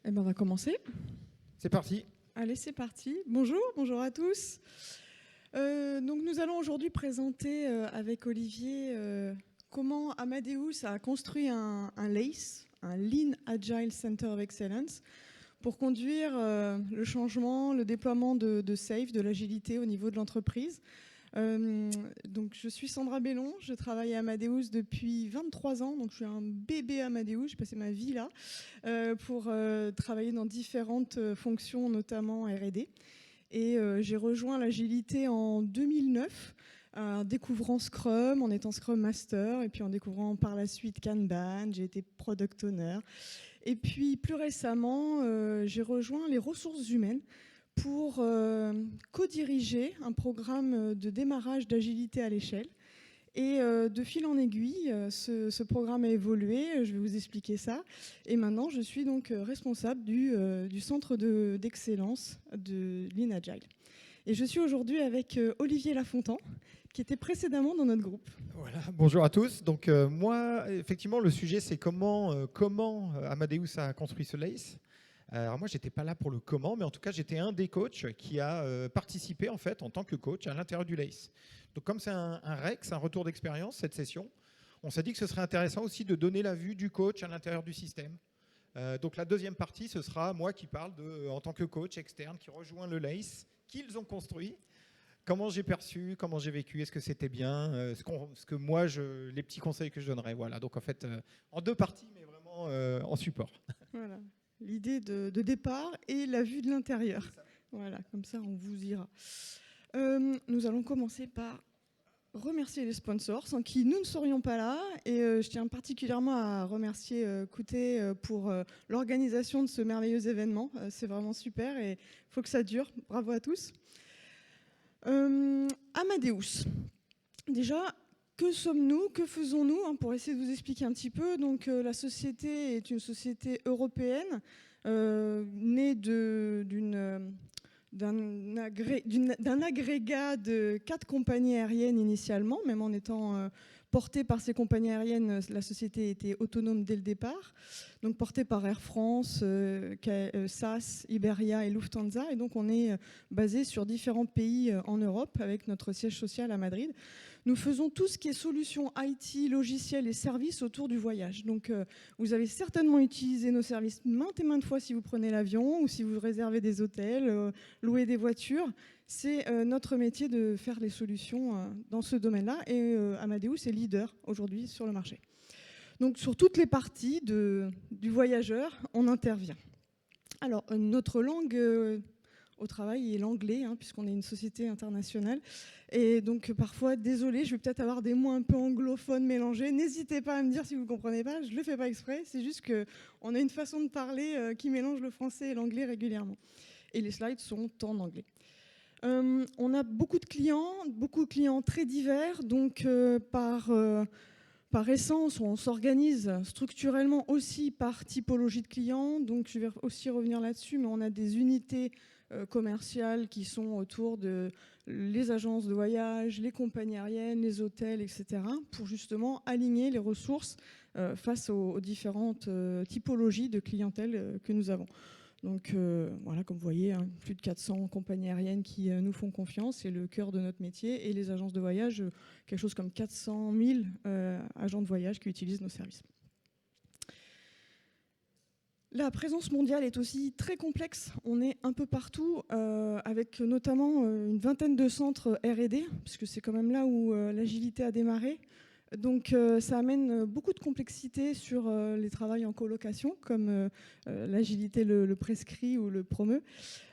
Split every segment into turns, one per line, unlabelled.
Eh ben, on va commencer.
C'est parti.
Allez, c'est parti. Bonjour à tous. Donc nous allons aujourd'hui présenter avec Olivier comment Amadeus a construit un LACE, un Lean Agile Center of Excellence, pour conduire le changement, le déploiement de SAFe, de l'agilité au niveau de l'entreprise. Donc je suis Sandra Bellon, je travaille à Amadeus depuis 23 ans, donc je suis un bébé Amadeus, j'ai passé ma vie là pour travailler dans différentes fonctions, notamment R&D. Et j'ai rejoint l'agilité en 2009, en découvrant Scrum, en étant Scrum Master, et puis en découvrant par la suite Kanban, j'ai été Product Owner. Et puis plus récemment, j'ai rejoint les ressources humaines pour co-diriger un programme de démarrage d'agilité à l'échelle. Et de fil en aiguille, ce programme a évolué, je vais vous expliquer ça. Et maintenant, je suis donc responsable du centre d'excellence de Lean Agile. Et je suis aujourd'hui avec Olivier Lafontan, qui était précédemment dans notre groupe.
Voilà, bonjour à tous. Donc moi, effectivement, le sujet, c'est comment Amadeus a construit ce LACE. Alors moi, j'étais pas là pour le comment, mais en tout cas, j'étais un des coachs qui a participé en fait en tant que coach à l'intérieur du LACE. Donc comme c'est un REX, un retour d'expérience, cette session, on s'est dit que ce serait intéressant aussi de donner la vue du coach à l'intérieur du système. Donc la deuxième partie, ce sera moi qui parle en tant que coach externe qui rejoint le LACE qu'ils ont construit. Comment j'ai perçu, comment j'ai vécu, est-ce que c'était bien, ce que moi, les petits conseils que je donnerais. Voilà, donc en fait, en deux parties, mais vraiment en support.
Voilà, l'idée de départ et la vue de l'intérieur. Voilà, comme ça, on vous ira. Nous allons commencer par remercier les sponsors, sans qui nous ne serions pas là. Et je tiens particulièrement à remercier Kouté pour l'organisation de ce merveilleux événement. C'est vraiment super et il faut que ça dure. Bravo à tous. Amadeus. Déjà, que sommes-nous? Que faisons-nous? Pour essayer de vous expliquer un petit peu. Donc, la société est une société européenne née d'un agrégat de 4 compagnies aériennes initialement, même en étant portée par ces compagnies aériennes, la société était autonome dès le départ, donc portée par Air France, SAS, Iberia et Lufthansa, et donc on est basé sur différents pays en Europe avec notre siège social à Madrid. Nous faisons tout ce qui est solutions IT, logiciels et services autour du voyage. Donc, vous avez certainement utilisé nos services maintes et maintes fois si vous prenez l'avion ou si vous réservez des hôtels, louez des voitures. C'est notre métier de faire les solutions dans ce domaine-là. Et Amadeus est leader aujourd'hui sur le marché. Donc, sur toutes les parties du voyageur, on intervient. Alors, notre langue au travail est l'anglais, puisqu'on est une société internationale. Et donc, parfois, désolé, je vais peut-être avoir des mots un peu anglophones mélangés. N'hésitez pas à me dire si vous ne comprenez pas, je ne le fais pas exprès. C'est juste qu'on a une façon de parler qui mélange le français et l'anglais régulièrement. Et les slides sont en anglais. On a beaucoup de clients très divers. Donc, par essence, on s'organise structurellement aussi par typologie de clients. Donc, je vais aussi revenir là-dessus, mais on a des unités commerciales qui sont autour de les agences de voyage, les compagnies aériennes, les hôtels, etc., pour justement aligner les ressources face aux différentes typologies de clientèle que nous avons. Donc voilà, comme vous voyez, plus de 400 compagnies aériennes qui nous font confiance, c'est le cœur de notre métier, et les agences de voyage, quelque chose comme 400 000 agents de voyage qui utilisent nos services. La présence mondiale est aussi très complexe. On est un peu partout, avec notamment une vingtaine de centres R&D, puisque c'est quand même là où l'agilité a démarré. Donc ça amène beaucoup de complexité sur les travails en colocation, comme l'agilité le prescrit ou le promeut.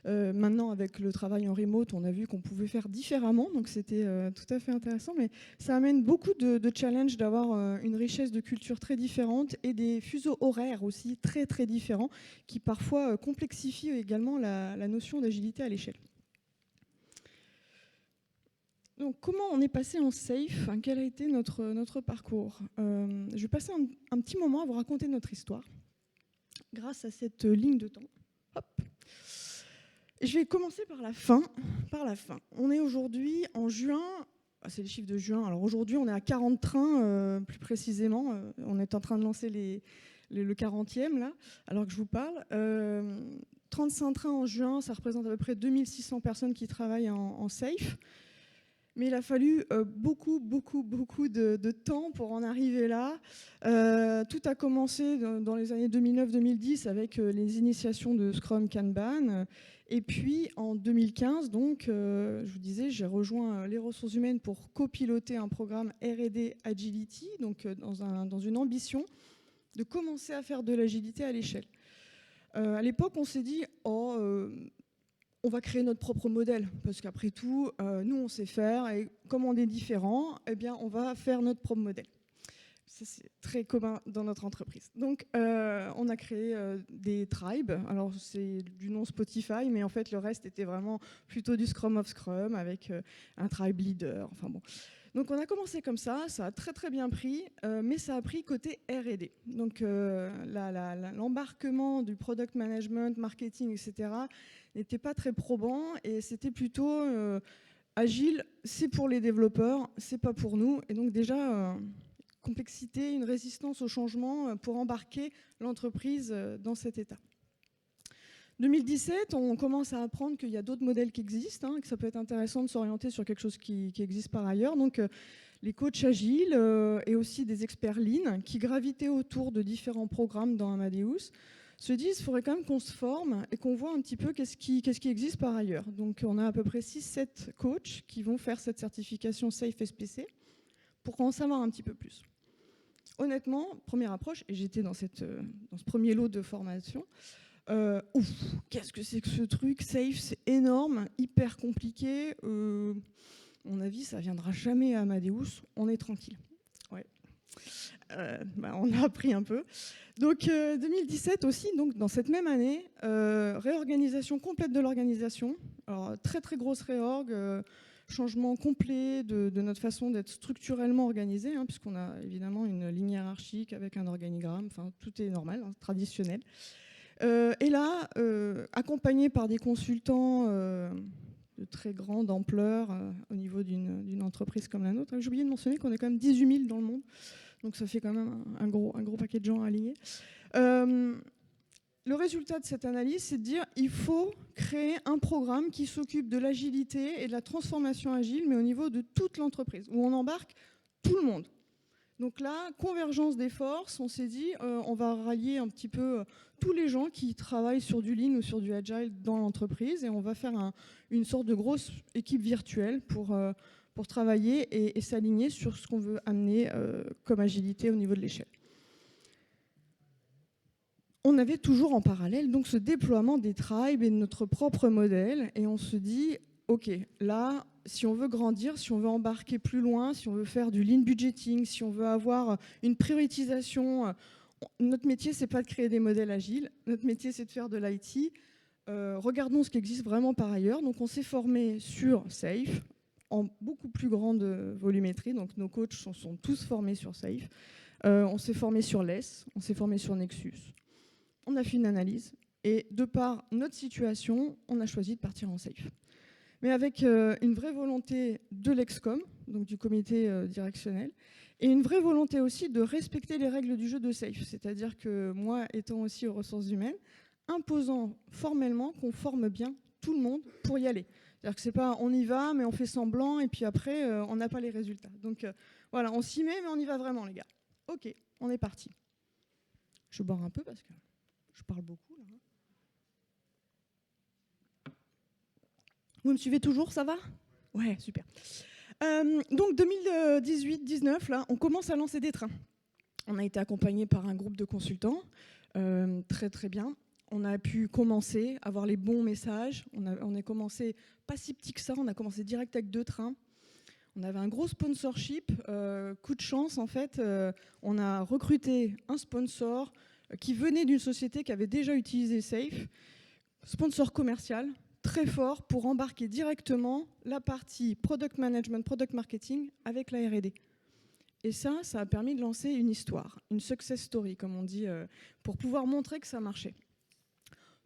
Maintenant, avec le travail en remote, on a vu qu'on pouvait faire différemment, donc c'était tout à fait intéressant. Mais ça amène beaucoup de challenges d'avoir une richesse de cultures très différentes et des fuseaux horaires aussi très très différents qui parfois complexifient également la notion d'agilité à l'échelle. Donc, comment on est passé en SAFe? Quel a été notre parcours? Je vais passer un petit moment à vous raconter notre histoire grâce à cette ligne de temps. Hop. Et je vais commencer par la fin. On est aujourd'hui en juin. C'est les chiffres de juin. Alors aujourd'hui, on est à 40 trains, plus précisément. On est en train de lancer le 40e, là, alors que je vous parle. 35 trains en juin, ça représente à peu près 2600 personnes qui travaillent en safe. Mais il a fallu beaucoup de temps pour en arriver là. Tout a commencé dans les années 2009-2010 avec les initiations de Scrum Kanban. Et puis en 2015, donc, je vous disais, j'ai rejoint les ressources humaines pour copiloter un programme R&D Agility, donc dans une ambition de commencer à faire de l'agilité à l'échelle. À l'époque, on s'est dit, on va créer notre propre modèle, parce qu'après tout, nous, on sait faire, et comme on est différent, eh bien, on va faire notre propre modèle. Ça, c'est très commun dans notre entreprise. Donc, on a créé des tribes. Alors, c'est du nom Spotify, mais en fait, le reste était vraiment plutôt du Scrum of Scrum, avec un tribe leader. Enfin bon. Donc, on a commencé comme ça a très bien pris, mais ça a pris côté R&D. Donc, l'embarquement du product management, marketing, etc., n'était pas très probant, et c'était plutôt agile, c'est pour les développeurs, c'est pas pour nous. Et donc déjà, complexité, une résistance au changement pour embarquer l'entreprise dans cet état. 2017, on commence à apprendre qu'il y a d'autres modèles qui existent, que ça peut être intéressant de s'orienter sur quelque chose qui existe par ailleurs. Donc, les coachs agiles et aussi des experts lean qui gravitaient autour de différents programmes dans Amadeus se disent qu'il faudrait quand même qu'on se forme et qu'on voit un petit peu qu'est-ce qui existe par ailleurs. Donc, on a à peu près 6-7 coachs qui vont faire cette certification Safe SPC pour en savoir un petit peu plus. Honnêtement, première approche, et j'étais dans ce premier lot de formation, qu'est-ce que c'est que ce truc Safe, c'est énorme, hyper compliqué. À mon avis, ça ne viendra jamais à Amadeus. On est tranquille. Ouais. On a appris un peu. Donc 2017 aussi, donc dans cette même année, réorganisation complète de l'organisation. Alors très grosse réorg, changement complet de notre façon d'être structurellement organisé, puisqu'on a évidemment une ligne hiérarchique avec un organigramme. Enfin, tout est normal, traditionnel. Et là, accompagné par des consultants de très grande ampleur au niveau d'une entreprise comme la nôtre. J'ai oublié de mentionner qu'on est quand même 18 000 dans le monde, donc ça fait quand même un gros paquet de gens à aligner. Le résultat de cette analyse, c'est de dire qu'il faut créer un programme qui s'occupe de l'agilité et de la transformation agile, mais au niveau de toute l'entreprise, où on embarque tout le monde. Donc là, convergence des forces, on s'est dit, on va rallier un petit peu tous les gens qui travaillent sur du lean ou sur du agile dans l'entreprise, et on va faire une sorte de grosse équipe virtuelle pour travailler et s'aligner sur ce qu'on veut amener comme agilité au niveau de l'échelle. On avait toujours en parallèle donc ce déploiement des tribes et de notre propre modèle, et on se dit, ok, là, si on veut grandir, si on veut embarquer plus loin, si on veut faire du lean budgeting, si on veut avoir une prioritisation, notre métier, c'est pas de créer des modèles agiles, notre métier, c'est de faire de l'IT. Regardons ce qui existe vraiment par ailleurs. Donc, on s'est formé sur Safe en beaucoup plus grande volumétrie. Donc, nos coachs sont tous formés sur Safe. On s'est formé sur LESS, on s'est formé sur Nexus. On a fait une analyse et de par notre situation, on a choisi de partir en Safe. Mais avec une vraie volonté de l'EXCOM, donc du comité directionnel, et une vraie volonté aussi de respecter les règles du jeu de Safe. C'est-à-dire que moi, étant aussi aux ressources humaines, imposant formellement qu'on forme bien tout le monde pour y aller. C'est-à-dire que c'est pas on y va, mais on fait semblant, et puis après, on n'a pas les résultats. Donc voilà, on s'y met, mais on y va vraiment, les gars. Ok, on est parti. Je bois un peu parce que je parle beaucoup, là. Vous me suivez toujours, ça va ? Ouais, super. Donc 2018-19, là, on commence à lancer des trains. On a été accompagné par un groupe de consultants, très bien. On a pu commencer à avoir les bons messages. On a commencé pas si petit que ça, on a commencé direct avec 2 trains. On avait un gros sponsorship. Coup de chance, en fait, on a recruté un sponsor qui venait d'une société qui avait déjà utilisé Safe, sponsor commercial, très fort pour embarquer directement la partie product management, product marketing avec la R&D. Et ça a permis de lancer une histoire, une success story, comme on dit, pour pouvoir montrer que ça marchait.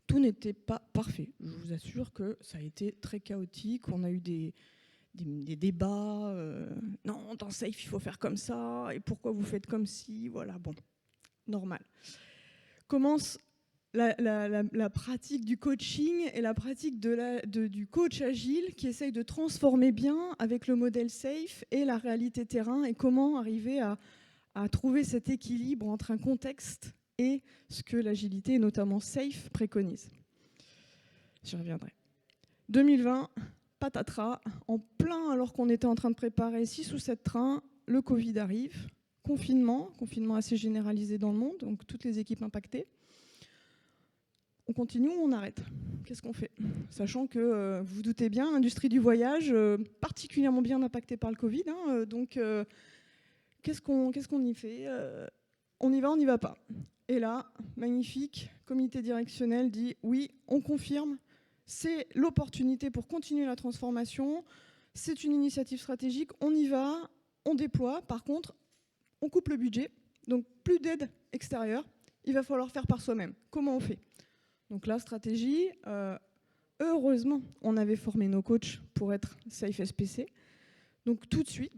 Tout n'était pas parfait. Je vous assure que ça a été très chaotique. On a eu des débats. Non, dans Safe, il faut faire comme ça. Et pourquoi vous faites comme ci ? Voilà, bon, normal. commence la pratique du coaching et la pratique du coach agile qui essaye de transformer bien avec le modèle SAFe et la réalité terrain, et comment arriver à trouver cet équilibre entre un contexte et ce que l'agilité, et notamment SAFe, préconise. J'y reviendrai. 2020, patatras, en plein alors qu'on était en train de préparer 6 ou 7 trains, le Covid arrive, confinement assez généralisé dans le monde, donc toutes les équipes impactées. On continue ou on arrête? Qu'est-ce qu'on fait? Sachant que, vous vous doutez bien, l'industrie du voyage, particulièrement bien impactée par le Covid, donc qu'est-ce qu'on y fait? On y va, on n'y va pas. Et là, magnifique, comité directionnel dit oui, on confirme, c'est l'opportunité pour continuer la transformation, c'est une initiative stratégique, on y va, on déploie. Par contre, on coupe le budget, donc plus d'aide extérieure, il va falloir faire par soi-même. Comment on fait? Donc la stratégie, heureusement, on avait formé nos coachs pour être SAFe SPC. Donc tout de suite,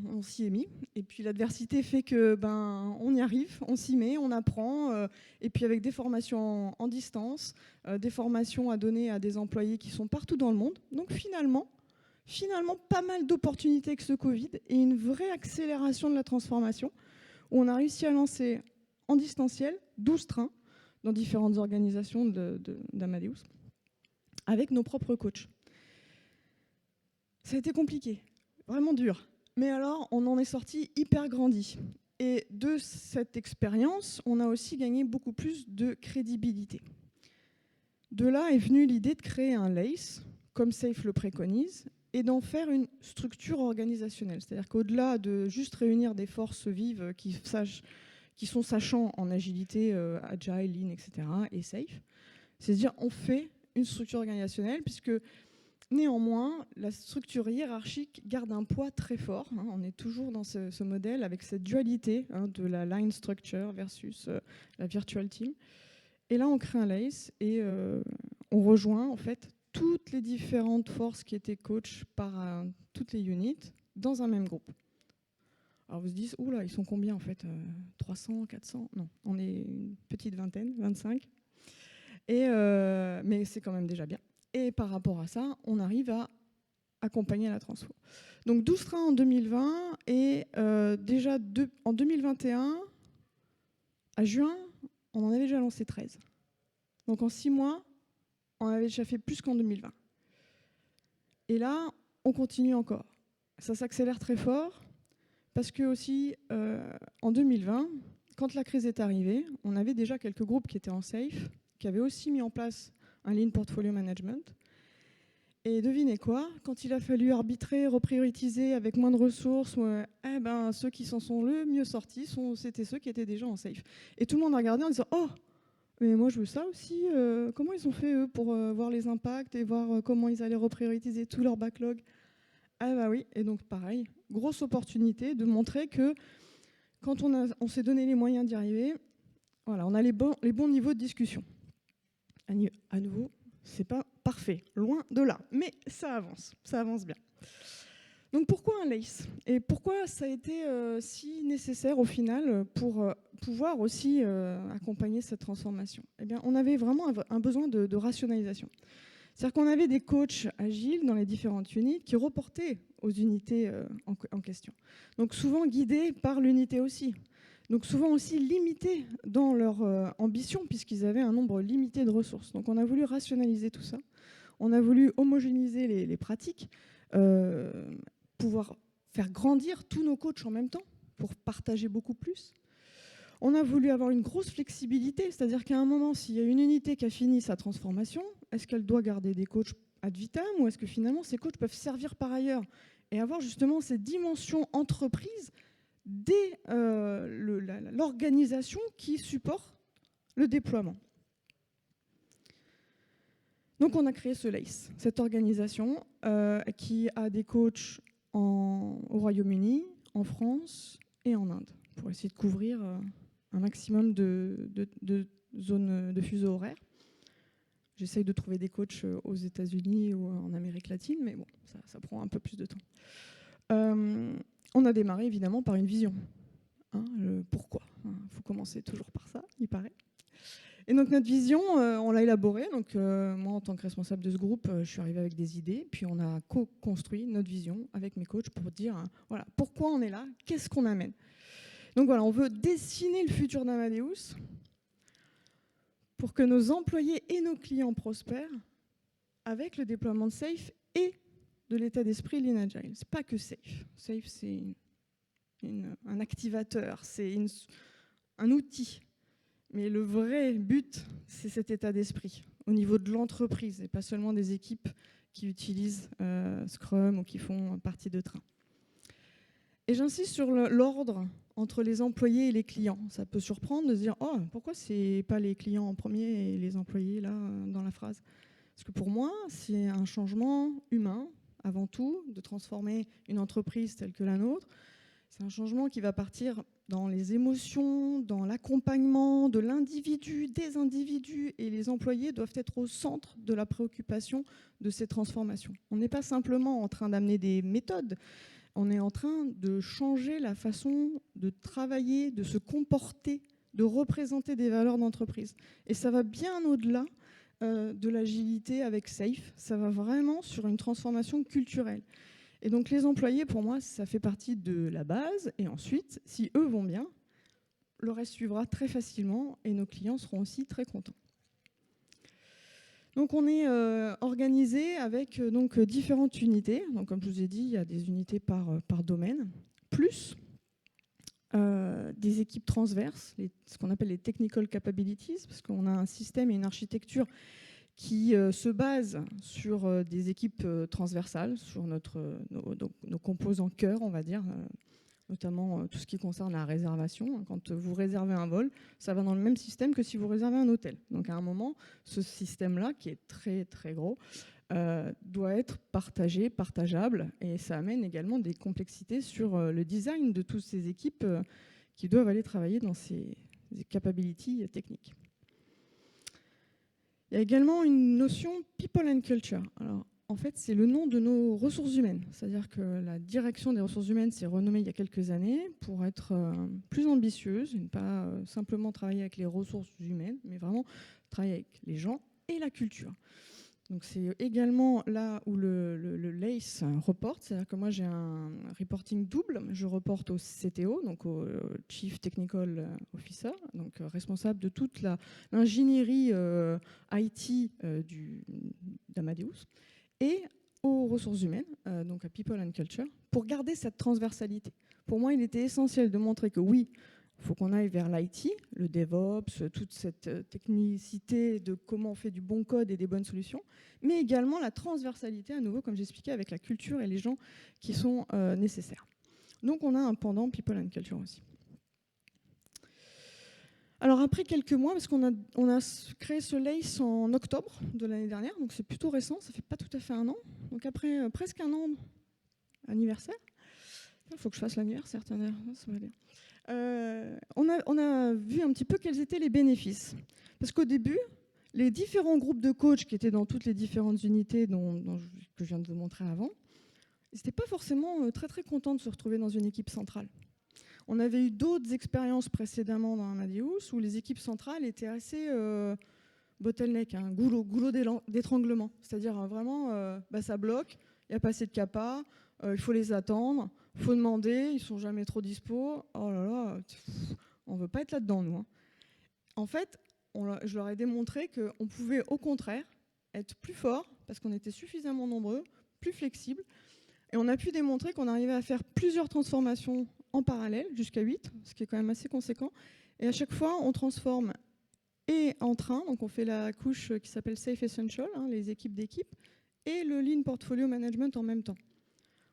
on s'y est mis. Et puis l'adversité fait que on y arrive, on s'y met, on apprend. Et puis avec des formations en distance, des formations à donner à des employés qui sont partout dans le monde. Donc finalement, pas mal d'opportunités avec ce Covid et une vraie accélération de la transformation, où on a réussi à lancer en distanciel 12 trains dans différentes organisations d'Amadeus, avec nos propres coachs. Ça a été compliqué, vraiment dur. Mais alors, on en est sorti hyper grandi. Et de cette expérience, on a aussi gagné beaucoup plus de crédibilité. De là est venue l'idée de créer un LACE, comme SAFe le préconise, et d'en faire une structure organisationnelle. C'est-à-dire qu'au-delà de juste réunir des forces vives qui sont sachants en agilité, agile, lean, etc., et SAFe, c'est se dire on fait une structure organisationnelle, puisque néanmoins, la structure hiérarchique garde un poids très fort. On est toujours dans ce modèle avec cette dualité de la line structure versus la virtual team. Et là, on crée un LACE et on rejoint en fait toutes les différentes forces qui étaient coachées par toutes les units dans un même groupe. Alors vous vous dites, oula, ils sont combien en fait 300, 400? Non, on est une petite vingtaine, 25. Mais c'est quand même déjà bien. Et par rapport à ça, on arrive à accompagner la transfo. Donc 12 trains en 2020 et déjà en 2021, à juin, on en avait déjà lancé 13. Donc en 6 mois, on avait déjà fait plus qu'en 2020. Et là, on continue encore. Ça s'accélère très fort parce que aussi, en 2020, quand la crise est arrivée, on avait déjà quelques groupes qui étaient en SAFe, qui avaient aussi mis en place un Lean Portfolio Management. Et devinez quoi, quand il a fallu arbitrer, reprioritiser avec moins de ressources, ceux qui s'en sont le mieux sortis, c'était ceux qui étaient déjà en SAFe. Et tout le monde a regardé en disant « Oh, mais moi je veux ça aussi, comment ils ont fait eux pour voir les impacts et voir comment ils allaient reprioritiser tout leur backlog ?» Ah bah oui, et donc pareil, grosse opportunité de montrer que quand on s'est donné les moyens d'y arriver, voilà, on a les bons niveaux de discussion. À nouveau, c'est pas parfait, loin de là, mais ça avance bien. Donc pourquoi un LACE? Et pourquoi ça a été si nécessaire au final pour pouvoir aussi accompagner cette transformation? Eh bien, on avait vraiment un besoin de rationalisation. C'est-à-dire qu'on avait des coachs agiles dans les différentes unités qui reportaient aux unités en question. Donc souvent guidés par l'unité aussi. Donc souvent aussi limités dans leur ambition, puisqu'ils avaient un nombre limité de ressources. Donc on a voulu rationaliser tout ça. On a voulu homogénéiser les pratiques, pouvoir faire grandir tous nos coachs en même temps pour partager beaucoup plus. On a voulu avoir une grosse flexibilité, c'est-à-dire qu'à un moment, s'il y a une unité qui a fini sa transformation, est-ce qu'elle doit garder des coachs ad vitam ou est-ce que finalement ces coachs peuvent servir par ailleurs et avoir justement cette dimension entreprise dès l'organisation qui supporte le déploiement. Donc on a créé ce LACE, cette organisation qui a des coachs au Royaume-Uni, en France et en Inde, pour essayer de couvrir un maximum de zones de fuseau horaire. J'essaye de trouver des coachs aux États-Unis ou en Amérique latine, mais bon, ça prend un peu plus de temps. On a démarré évidemment par une vision. Le pourquoi. Il faut commencer toujours par ça, il paraît. Et donc notre vision, on l'a élaborée. Donc moi, en tant que responsable de ce groupe, je suis arrivée avec des idées. Puis on a co-construit notre vision avec mes coachs pour dire voilà, pourquoi on est là, qu'est-ce qu'on amène. Donc voilà, on veut dessiner le futur d'Amadeus pour que nos employés et nos clients prospèrent avec le déploiement de Safe et de l'état d'esprit Lean Agile. C'est pas que Safe. Safe, c'est un activateur, c'est un outil. Mais le vrai but, c'est cet état d'esprit au niveau de l'entreprise et pas seulement des équipes qui utilisent Scrum ou qui font partie de train. Et j'insiste sur l'ordre entre les employés et les clients. Ça peut surprendre de se dire « Oh, pourquoi c'est pas les clients en premier et les employés là dans la phrase ?» Parce que pour moi, c'est un changement humain, avant tout, de transformer une entreprise telle que la nôtre. C'est un changement qui va partir dans les émotions, dans l'accompagnement de l'individu, des individus, et les employés doivent être au centre de la préoccupation de ces transformations. On n'est pas simplement en train d'amener des méthodes, on est en train de changer la façon de travailler, de se comporter, de représenter des valeurs d'entreprise. Et ça va bien au-delà de l'agilité avec Safe, ça va vraiment sur une transformation culturelle. Et donc les employés, pour moi, ça fait partie de la base. Et ensuite, si eux vont bien, le reste suivra très facilement et nos clients seront aussi très contents. Donc on est organisé avec différentes unités. Donc comme je vous ai dit, il y a des unités par domaine, plus des équipes transverses, ce qu'on appelle les technical capabilities, parce qu'on a un système et une architecture qui se base sur des équipes transversales, sur nos composants cœur, on va dire, notamment tout ce qui concerne la réservation. Quand vous réservez un vol, ça va dans le même système que si vous réservez un hôtel. Donc à un moment, ce système-là, qui est très très gros, doit être partagé, partageable, et ça amène également des complexités sur le design de toutes ces équipes qui doivent aller travailler dans ces capabilities techniques. Il y a également une notion people and culture. Alors, en fait, c'est le nom de nos ressources humaines. C'est-à-dire que la direction des ressources humaines s'est renommée il y a quelques années pour être plus ambitieuse, et ne pas simplement travailler avec les ressources humaines, mais vraiment travailler avec les gens et la culture. Donc c'est également là où le LACE reporte, c'est-à-dire que moi j'ai un reporting double, je reporte au CTO, donc au Chief Technical Officer, donc responsable de toute l'ingénierie IT d'Amadeus, et aux ressources humaines, donc à People and Culture, pour garder cette transversalité. Pour moi, il était essentiel de montrer que oui, il faut qu'on aille vers l'IT, le DevOps, toute cette technicité de comment on fait du bon code et des bonnes solutions, mais également la transversalité, à nouveau, comme j'expliquais, avec la culture et les gens qui sont nécessaires. Donc on a un pendant People and Culture aussi. Alors après quelques mois, parce qu'on a créé ce LACE en octobre de l'année dernière, donc c'est plutôt récent, ça fait pas tout à fait un an. Donc après presque un an anniversaire, il faut que je fasse l'anniversaire, ça va bien. On a vu un petit peu quels étaient les bénéfices. Parce qu'au début, les différents groupes de coachs qui étaient dans toutes les différentes unités que je viens de vous montrer avant, ils n'étaient pas forcément très très contents de se retrouver dans une équipe centrale. On avait eu d'autres expériences précédemment dans Amadeus où les équipes centrales étaient assez bottleneck, goulot d'étranglement. C'est-à-dire vraiment, ça bloque, il n'y a pas assez de CAPA, il faut les attendre, il faut demander, ils ne sont jamais trop dispo. Oh là là, on ne veut pas être là-dedans, nous. En fait, je leur ai démontré qu'on pouvait au contraire être plus fort parce qu'on était suffisamment nombreux, plus flexibles. Et on a pu démontrer qu'on arrivait à faire plusieurs transformations en parallèle, jusqu'à 8, ce qui est quand même assez conséquent. Et à chaque fois, on transforme et en train, donc on fait la couche qui s'appelle Safe Essential, les équipes d'équipe, et le Lean Portfolio Management en même temps.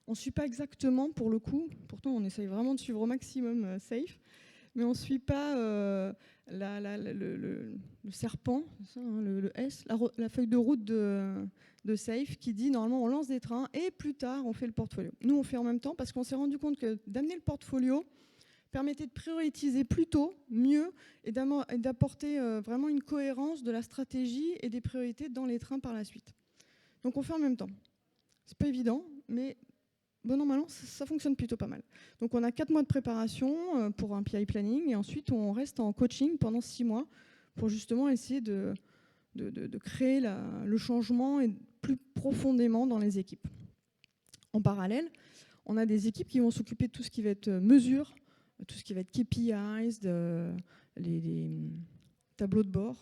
On ne suit pas exactement, pour le coup, pourtant on essaye vraiment de suivre au maximum Safe, mais on ne suit pas le serpent, le S, la feuille de route de Safe qui dit normalement on lance des trains et plus tard on fait le portfolio. Nous on fait en même temps parce qu'on s'est rendu compte que d'amener le portfolio permettait de prioriser plus tôt, mieux, et d'apporter vraiment une cohérence de la stratégie et des priorités dans les trains par la suite. Donc on fait en même temps. C'est pas évident, mais bon an, mal an, ça fonctionne plutôt pas mal. Donc on a 4 mois de préparation pour un PI planning et ensuite on reste en coaching pendant 6 mois pour justement essayer de créer le changement et plus profondément dans les équipes. En parallèle, on a des équipes qui vont s'occuper de tout ce qui va être mesure, tout ce qui va être KPIs, les tableaux de bord.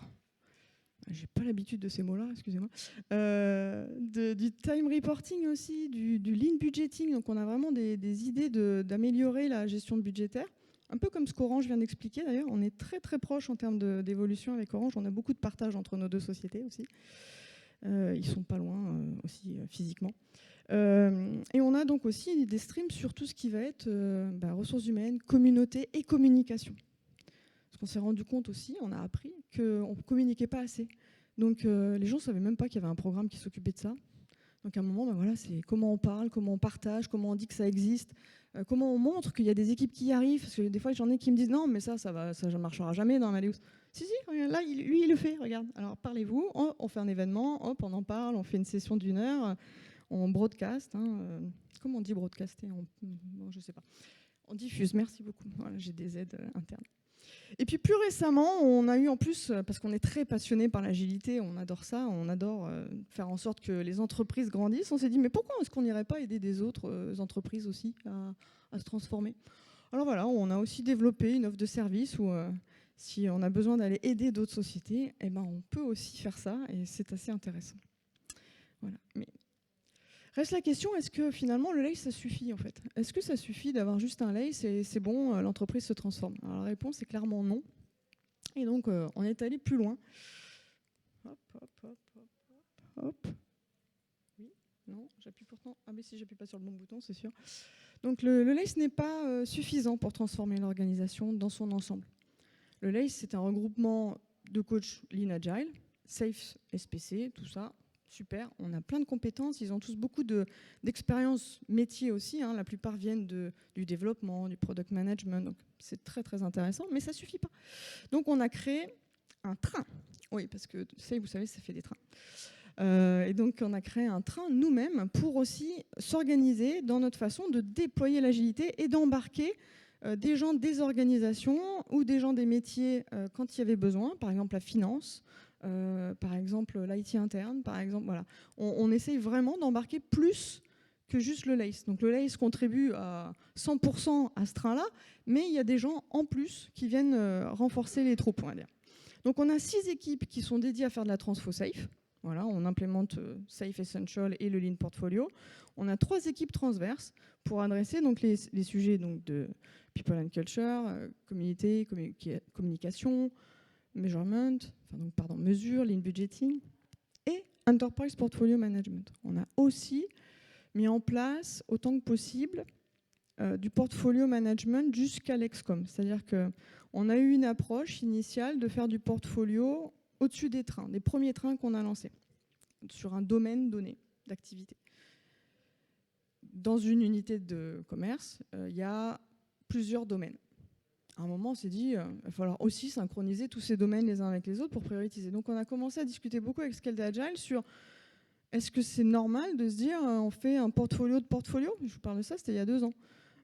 J'ai pas l'habitude de ces mots-là, excusez-moi. Du time reporting aussi, du lean budgeting. Donc on a vraiment des idées d'améliorer la gestion budgétaire. Un peu comme ce qu'Orange vient d'expliquer d'ailleurs. On est très très proche en termes d'évolution avec Orange. On a beaucoup de partage entre nos deux sociétés aussi. Ils sont pas loin aussi physiquement. Et on a donc aussi des streams sur tout ce qui va être ressources humaines, communauté et communication. Parce qu'on s'est rendu compte aussi, on a appris qu'on ne communiquait pas assez. Donc les gens ne savaient même pas qu'il y avait un programme qui s'occupait de ça. Donc à un moment, voilà, c'est comment on parle, comment on partage, comment on dit que ça existe, comment on montre qu'il y a des équipes qui y arrivent. Parce que des fois, j'en ai qui me disent non, mais ça ne marchera jamais dans Amadeus. Si, regarde, là, lui, il le fait, regarde. Alors parlez-vous, on fait un événement, hop, on en parle, on fait une session d'1 heure, on broadcast. Comment on dit broadcaster bon, je ne sais pas. On diffuse, merci beaucoup. Voilà, j'ai des aides internes. Et puis plus récemment, on a eu en plus, parce qu'on est très passionné par l'agilité, on adore ça, on adore faire en sorte que les entreprises grandissent, on s'est dit mais pourquoi est-ce qu'on n'irait pas aider des autres entreprises aussi à se transformer? Alors voilà, on a aussi développé une offre de service où si on a besoin d'aller aider d'autres sociétés, eh ben, on peut aussi faire ça et c'est assez intéressant. Voilà. Mais reste la question, est-ce que finalement le LACE ça suffit en fait? Est-ce que ça suffit d'avoir juste un LACE et c'est bon, l'entreprise se transforme? Alors la réponse est clairement non. Et donc on est allé plus loin. Hop, hop, hop, hop, hop. Oui, non, j'appuie pourtant. Ah mais si j'appuie pas sur le bon bouton, c'est sûr. Donc le LACE n'est pas suffisant pour transformer l'organisation dans son ensemble. Le LACE c'est un regroupement de coachs Lean Agile, Safe SPC, tout ça. Super, on a plein de compétences, ils ont tous beaucoup d'expérience métier aussi, la plupart viennent du développement, du product management, donc c'est très très intéressant, mais ça ne suffit pas. Donc on a créé un train, oui parce que vous savez ça fait des trains, et donc on a créé un train nous-mêmes pour aussi s'organiser dans notre façon de déployer l'agilité et d'embarquer des gens des organisations ou des gens des métiers quand il y avait besoin, par exemple la finance, par exemple l'IT interne, par exemple, voilà. On essaye vraiment d'embarquer plus que juste le LACE. Donc le LACE contribue à 100% à ce train-là, mais il y a des gens en plus qui viennent renforcer les troupes, on va dire. Donc on a 6 équipes qui sont dédiées à faire de la transfo safe. Voilà, on implémente Safe Essential et le Lean Portfolio. On a 3 équipes transverses pour adresser donc, les sujets donc, de People and Culture, communauté, communication, measurement, mesure, lean budgeting et enterprise portfolio management. On a aussi mis en place autant que possible du portfolio management jusqu'à l'ExCom. C'est-à-dire qu'on a eu une approche initiale de faire du portfolio au-dessus des trains, des premiers trains qu'on a lancés, sur un domaine donné d'activité. Dans une unité de commerce, il y a plusieurs domaines. À un moment, on s'est dit, il va falloir aussi synchroniser tous ces domaines les uns avec les autres pour prioriser. Donc on a commencé à discuter beaucoup avec Scaled Agile sur est-ce que c'est normal de se dire on fait un portfolio de portfolio? Je vous parle de ça, c'était il y a 2 ans.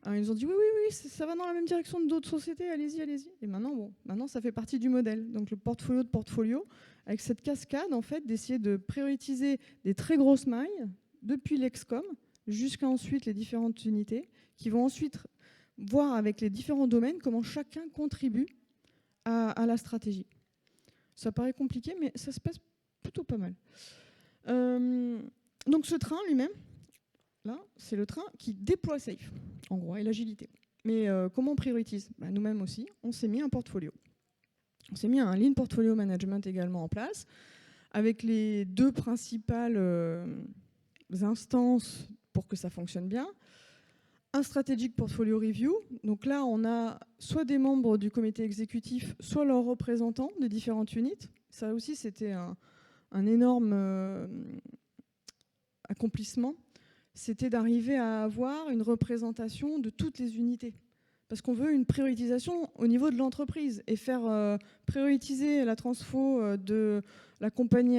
Alors, ils nous ont dit oui, ça va dans la même direction de d'autres sociétés, allez-y. Et maintenant, ça fait partie du modèle. Donc le portfolio de portfolio, avec cette cascade, en fait, d'essayer de prioriser des très grosses mailles depuis l'ExCom jusqu'à ensuite les différentes unités qui vont ensuite voir avec les différents domaines comment chacun contribue à la stratégie. Ça paraît compliqué, mais ça se passe plutôt pas mal. Donc ce train lui-même, là, c'est le train qui déploie Safe, en gros, et l'agilité. Mais comment on priorise? Nous-mêmes aussi, on s'est mis un portfolio. On s'est mis un Lean Portfolio Management également en place, avec les 2 principales instances pour que ça fonctionne bien. Un Strategic Portfolio Review. Donc là, on a soit des membres du comité exécutif, soit leurs représentants des différentes unités. Ça aussi, c'était un énorme accomplissement. C'était d'arriver à avoir une représentation de toutes les unités. Parce qu'on veut une priorisation au niveau de l'entreprise. Et faire prioriser la transfo de la compagnie,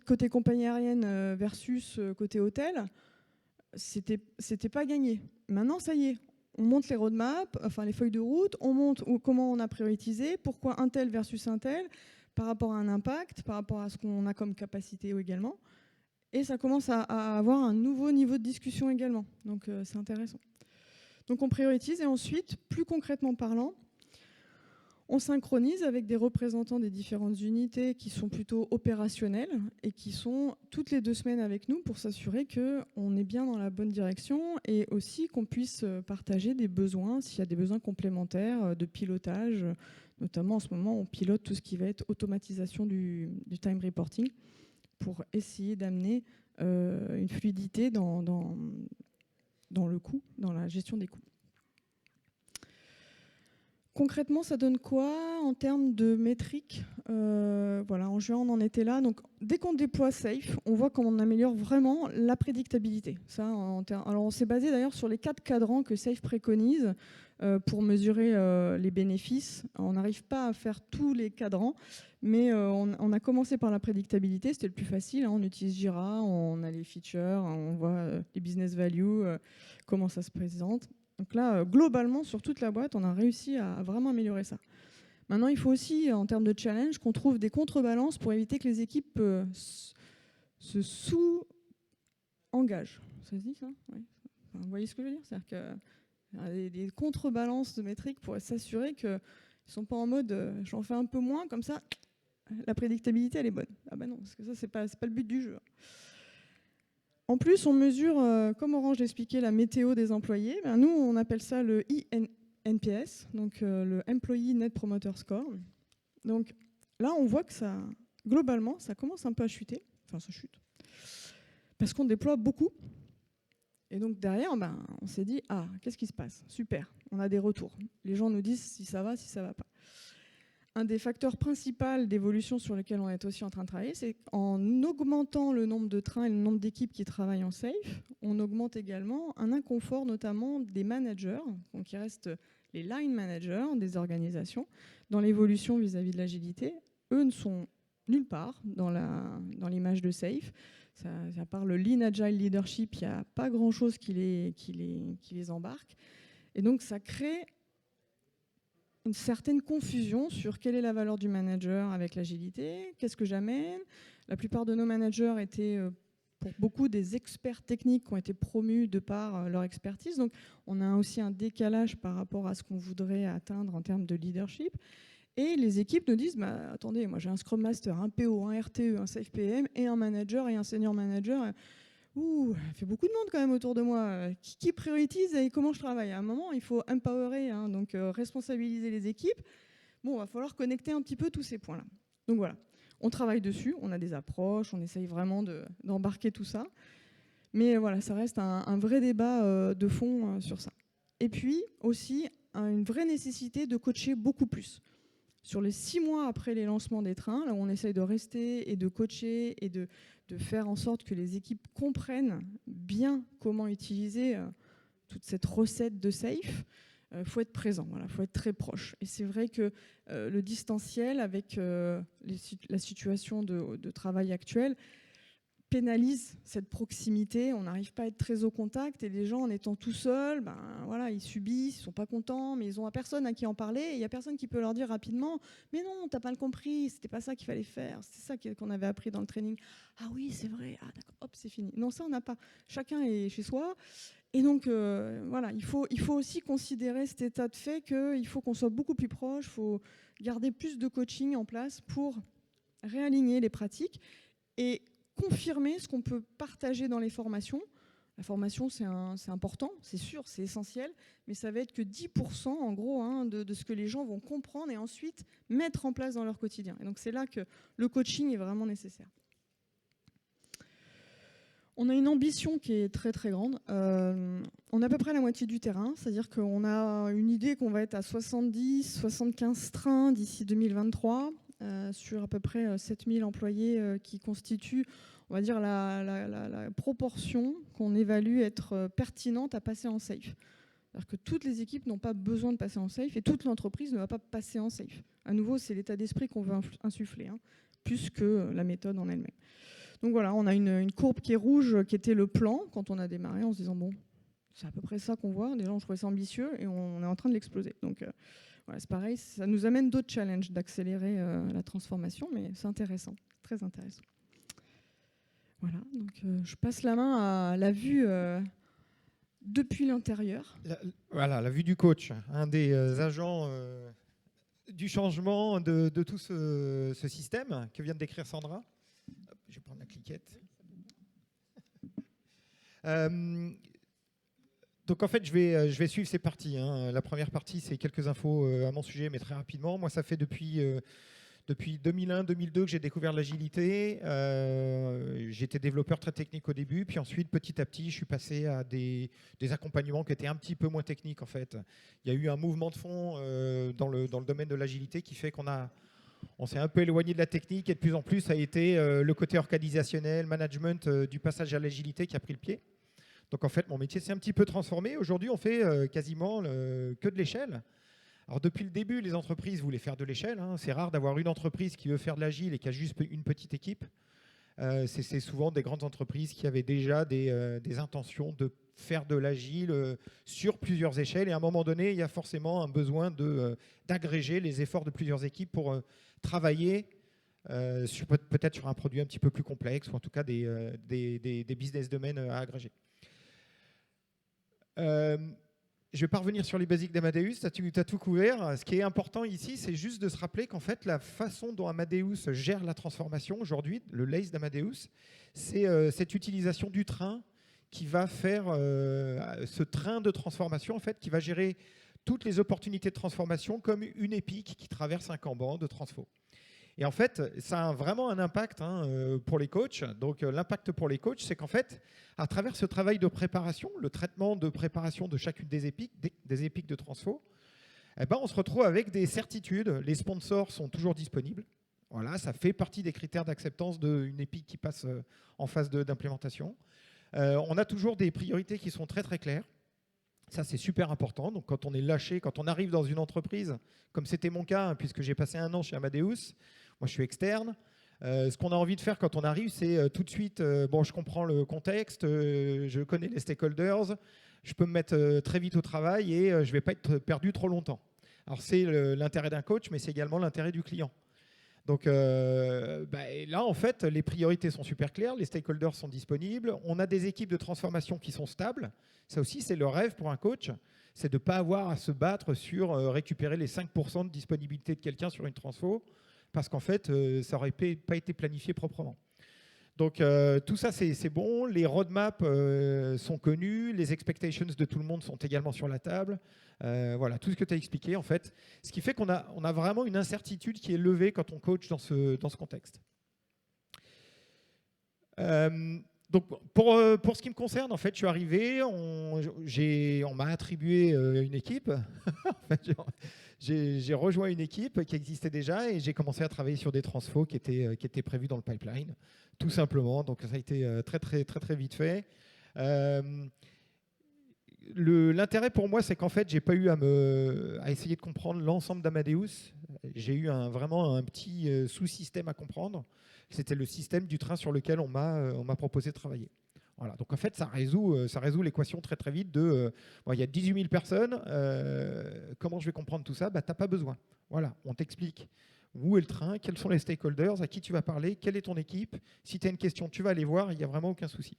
côté compagnie aérienne versus côté hôtel, c'était pas gagné. Maintenant, ça y est, on monte les roadmaps, enfin les feuilles de route, on monte comment on a prioritisé, pourquoi un tel versus un tel, par rapport à un impact, par rapport à ce qu'on a comme capacité également. Et ça commence à avoir un nouveau niveau de discussion également. Donc c'est intéressant. Donc on priorise et ensuite, plus concrètement parlant, on synchronise avec des représentants des différentes unités qui sont plutôt opérationnels et qui sont toutes les 2 semaines avec nous pour s'assurer qu'on est bien dans la bonne direction et aussi qu'on puisse partager des besoins, s'il y a des besoins complémentaires de pilotage. Notamment en ce moment, on pilote tout ce qui va être automatisation du time reporting pour essayer d'amener une fluidité dans le coût, dans la gestion des coûts. Concrètement, ça donne quoi en termes de métriques? Voilà, en juin, on en était là. Donc, dès qu'on déploie Safe, on voit comment on améliore vraiment la prédictabilité. Ça, alors, on s'est basé d'ailleurs sur les 4 cadrans que Safe préconise pour mesurer les bénéfices. On n'arrive pas à faire tous les cadrans, mais on a commencé par la prédictabilité. C'était le plus facile. On utilise Jira, on a les features, on voit les business value, comment ça se présente. Donc là, globalement, sur toute la boîte, on a réussi à vraiment améliorer ça. Maintenant, il faut aussi, en termes de challenge, qu'on trouve des contrebalances pour éviter que les équipes se sous-engagent. Ça se dit, ça? Oui. Enfin, vous voyez ce que je veux dire? C'est-à-dire qu'il y a des contrebalances de métriques pour s'assurer qu'ils ne sont pas en mode j'en fais un peu moins, comme ça, la prédictabilité, elle est bonne. Ah ben non, parce que ça, c'est pas le but du jeu. En plus, on mesure, comme Orange l'expliquait, la météo des employés. Ben, nous, on appelle ça le NPS, donc le Employee Net Promoter Score. Donc là, on voit que ça, globalement, ça commence un peu à chuter. Enfin, ça chute. Parce qu'on déploie beaucoup. Et donc derrière, ben, on s'est dit, ah, qu'est-ce qui se passe? Super, on a des retours. Les gens nous disent si ça va pas. Un des facteurs principaux d'évolution sur lesquels on est aussi en train de travailler, c'est qu'en augmentant le nombre de trains et le nombre d'équipes qui travaillent en safe, on augmente également un inconfort notamment des managers, donc qui restent les line managers des organisations, dans l'évolution vis-à-vis de l'agilité. Eux ne sont nulle part dans l'image de safe. À part le Lean Agile Leadership, il n'y a pas grand-chose qui les embarque. Et donc ça crée une certaine confusion sur quelle est la valeur du manager avec l'agilité, qu'est-ce que j'amène. La plupart de nos managers étaient, pour beaucoup, des experts techniques qui ont été promus de par leur expertise. Donc on a aussi un décalage par rapport à ce qu'on voudrait atteindre en termes de leadership. Et les équipes nous disent, bah, attendez, moi j'ai un Scrum Master, un PO, un RTE, un Safe PM, et un manager et un senior manager. Ouh, il fait beaucoup de monde quand même autour de moi. Qui priorise et comment je travaille? À un moment, il faut empowerer, hein, donc responsabiliser les équipes. Bon, il va falloir connecter un petit peu tous ces points-là. Donc voilà, on travaille dessus, on a des approches, on essaye vraiment d'embarquer tout ça. Mais voilà, ça reste un vrai débat de fond sur ça. Et puis aussi, une vraie nécessité de coacher beaucoup plus. Sur les 6 mois après les lancements des trains, là où on essaye de rester et de coacher et de faire en sorte que les équipes comprennent bien comment utiliser toute cette recette de safe, faut être présent, voilà, faut être très proche. Et c'est vrai que le distanciel avec la situation de travail actuelle pénalise cette proximité, on n'arrive pas à être très au contact et les gens en étant tout seuls, ben, voilà, ils subissent, ils sont pas contents, mais ils ont personne à qui en parler et il y a personne qui peut leur dire rapidement mais non, t'as pas compris, c'était pas ça qu'il fallait faire, c'est ça qu'on avait appris dans le training. Ah oui, c'est vrai, ah d'accord, hop, c'est fini. Non, ça on n'a pas. Chacun est chez soi et donc voilà, il faut aussi considérer cet état de fait qu'il faut qu'on soit beaucoup plus proche, il faut garder plus de coaching en place pour réaligner les pratiques et confirmer ce qu'on peut partager dans les formations. La formation, c'est important, c'est sûr, c'est essentiel, mais ça va être que 10% en gros hein, de ce que les gens vont comprendre et ensuite mettre en place dans leur quotidien. Et donc c'est là que le coaching est vraiment nécessaire. On a une ambition qui est très très grande. On a à peu près la moitié du terrain, c'est-à-dire qu'on a une idée qu'on va être à 70-75 trains d'ici 2023. Sur à peu près 7000 employés qui constituent, on va dire, la proportion qu'on évalue être pertinente à passer en safe. C'est-à-dire que toutes les équipes n'ont pas besoin de passer en safe et toute l'entreprise ne va pas passer en safe. À nouveau, c'est l'état d'esprit qu'on veut insuffler, hein, plus que la méthode en elle-même. Donc voilà, on a une courbe qui est rouge, qui était le plan quand on a démarré en se disant, bon, c'est à peu près ça qu'on voit. Déjà, on trouvait ça ambitieux et on est en train de l'exploser. Donc, voilà, c'est pareil, ça nous amène d'autres challenges d'accélérer la transformation, mais c'est intéressant, très intéressant. Voilà, donc je passe la main à la vue depuis l'intérieur.
Voilà, la vue du coach, un des agents du changement de tout ce système que vient de décrire Sandra. Hop, je vais prendre la cliquette. Donc en fait, je vais suivre ces parties. La première partie, c'est quelques infos à mon sujet, mais très rapidement. Moi, ça fait depuis 2001-2002 que j'ai découvert l'agilité. J'étais développeur très technique au début, puis ensuite, petit à petit, je suis passé à des accompagnements qui étaient un petit peu moins techniques en fait. Il y a eu un mouvement de fond dans le domaine de l'agilité qui fait on s'est un peu éloigné de la technique et de plus en plus, ça a été le côté organisationnel, management du passage à l'agilité qui a pris le pied. Donc en fait, mon métier s'est un petit peu transformé. Aujourd'hui, on fait quasiment que de l'échelle. Alors depuis le début, les entreprises voulaient faire de l'échelle. C'est rare d'avoir une entreprise qui veut faire de l'agile et qui a juste une petite équipe. C'est souvent des grandes entreprises qui avaient déjà des intentions de faire de l'agile sur plusieurs échelles. Et à un moment donné, il y a forcément un besoin d'agréger les efforts de plusieurs équipes pour travailler peut-être sur un produit un petit peu plus complexe ou en tout cas des business domaines à agréger. Je ne vais pas revenir sur les basiques d'Amadeus, tu as tout couvert. Ce qui est important ici, c'est juste de se rappeler qu'en fait, la façon dont Amadeus gère la transformation aujourd'hui, le LACE d'Amadeus, c'est cette utilisation du train qui va faire ce train de transformation, en fait, qui va gérer toutes les opportunités de transformation comme une épique qui traverse un Kanban de transfo. Et en fait, ça a vraiment un impact pour les coachs. Donc l'impact pour les coachs, c'est qu'en fait, à travers ce travail de préparation, le traitement de préparation de chacune des épiques de transfo, on se retrouve avec des certitudes. Les sponsors sont toujours disponibles. Voilà, ça fait partie des critères d'acceptance d'une épique qui passe en phase d'implémentation. On a toujours des priorités qui sont très très claires. Ça, c'est super important. Donc, quand on est lâché, quand on arrive dans une entreprise, comme c'était mon cas, puisque j'ai passé 1 an chez Amadeus, moi, je suis externe. Ce qu'on a envie de faire quand on arrive, c'est tout de suite, je comprends le contexte, je connais les stakeholders, je peux me mettre très vite au travail et je ne vais pas être perdu trop longtemps. Alors, c'est l'intérêt d'un coach, mais c'est également l'intérêt du client. Donc là, en fait, les priorités sont super claires, les stakeholders sont disponibles, on a des équipes de transformation qui sont stables. Ça aussi, c'est le rêve pour un coach, c'est de ne pas avoir à se battre sur récupérer les 5% de disponibilité de quelqu'un sur une transfo, parce qu'en fait, ça n'aurait pas été planifié proprement. Donc tout ça, c'est bon, les roadmaps sont connus, les expectations de tout le monde sont également sur la table. Voilà, tout ce que tu as expliqué, en fait. Ce qui fait qu'on a vraiment une incertitude qui est levée quand on coach dans ce contexte. Donc, pour ce qui me concerne, en fait, je suis arrivé, on m'a attribué une équipe. En fait, j'ai rejoint une équipe qui existait déjà et j'ai commencé à travailler sur des transfos qui étaient prévus dans le pipeline, tout simplement. Donc, ça a été très, très, très, très vite fait. L'intérêt pour moi, c'est qu'en fait, j'ai pas eu à essayer de comprendre l'ensemble d'Amadeus. J'ai eu vraiment un petit sous-système à comprendre. C'était le système du train sur lequel on m'a proposé de travailler. Voilà. Donc en fait, ça résout l'équation très très vite de il y a 18 000 personnes, comment je vais comprendre tout ça? Tu n'as pas besoin. Voilà, on t'explique où est le train, quels sont les stakeholders, à qui tu vas parler, quelle est ton équipe. Si tu as une question, tu vas aller voir, il n'y a vraiment aucun souci.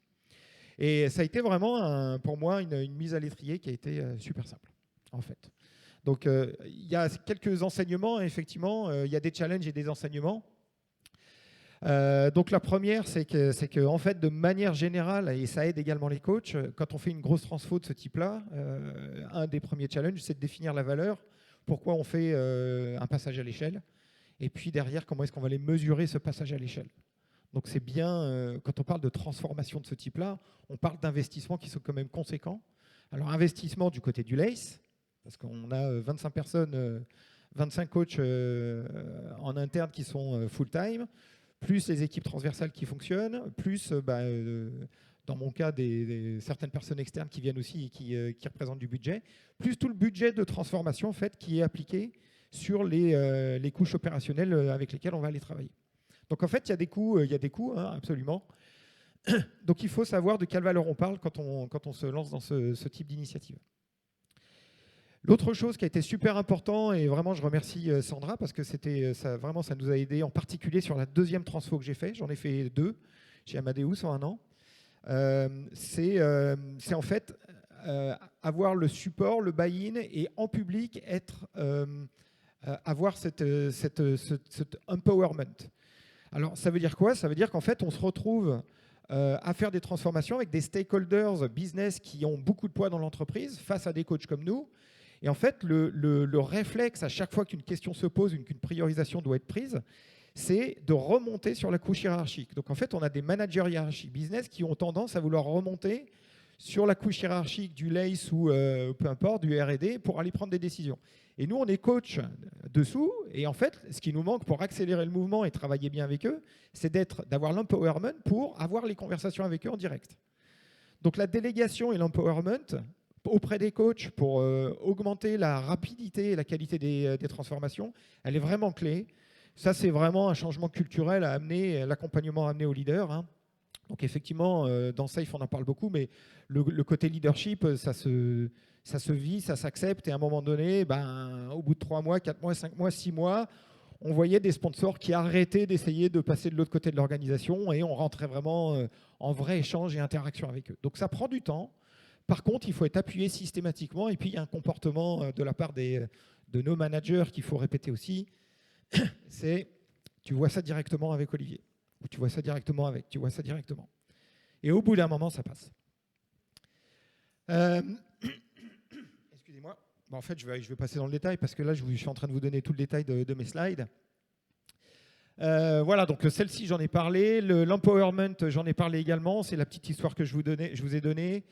Et ça a été vraiment, pour moi, une mise à l'étrier qui a été super simple, en fait. Donc, il y a quelques enseignements, effectivement. Il y a des challenges et des enseignements. Donc, la première, c'est que, en fait, de manière générale, et ça aide également les coachs, quand on fait une grosse transfo de ce type-là, un des premiers challenges, c'est de définir la valeur. Pourquoi on fait un passage à l'échelle? Et puis, derrière, comment est-ce qu'on va aller mesurer ce passage à l'échelle? Donc c'est bien, quand on parle de transformation de ce type-là, on parle d'investissements qui sont quand même conséquents. Alors investissement du côté du LACE, parce qu'on a 25 personnes, 25 coachs en interne qui sont full-time, plus les équipes transversales qui fonctionnent, plus dans mon cas certaines personnes externes qui viennent aussi et qui représentent du budget, plus tout le budget de transformation en fait, qui est appliqué sur les couches opérationnelles avec lesquelles on va aller travailler. Donc en fait, il y a des coûts, absolument. Donc il faut savoir de quelle valeur on parle quand on se lance dans ce type d'initiative. L'autre chose qui a été super important, et vraiment je remercie Sandra parce que vraiment ça nous a aidé, en particulier sur la deuxième transfo que j'ai fait. J'en ai fait 2 chez Amadeus en 1 an. C'est en fait avoir le support, le buy-in et en public avoir cet empowerment. Alors ça veut dire quoi? Ça veut dire qu'en fait on se retrouve à faire des transformations avec des stakeholders business qui ont beaucoup de poids dans l'entreprise face à des coachs comme nous. Et en fait, le réflexe à chaque fois qu'une question se pose, qu'une priorisation doit être prise, c'est de remonter sur la couche hiérarchique. Donc en fait, on a des managers hiérarchiques business qui ont tendance à vouloir remonter sur la couche hiérarchique du LACE ou peu importe, du R&D pour aller prendre des décisions. Et nous, on est coach dessous. Et en fait, ce qui nous manque pour accélérer le mouvement et travailler bien avec eux, c'est d'avoir l'empowerment pour avoir les conversations avec eux en direct. Donc la délégation et l'empowerment auprès des coachs pour augmenter la rapidité et la qualité des transformations, elle est vraiment clé. Ça, c'est vraiment un changement culturel à amener, l'accompagnement à amener aux leaders. Hein. Donc effectivement, dans SAFE, on en parle beaucoup, mais le côté leadership, ça se vit, ça s'accepte. Et à un moment donné, au bout de 3 mois, 4 mois, 5 mois, 6 mois, on voyait des sponsors qui arrêtaient d'essayer de passer de l'autre côté de l'organisation et on rentrait vraiment en vrai échange et interaction avec eux. Donc ça prend du temps. Par contre, il faut être appuyé systématiquement. Et puis, il y a un comportement de la part de nos managers qu'il faut répéter aussi. C'est, tu vois ça directement avec Olivier. Ou tu vois ça directement avec, tu vois ça directement. Et au bout d'un moment, ça passe. Excusez-moi. Bon, en fait, je vais passer dans le détail parce que là, je suis en train de vous donner tout le détail de mes slides. Voilà, donc celle-ci, j'en ai parlé. L'empowerment, j'en ai parlé également. C'est la petite histoire que je vous ai donnée.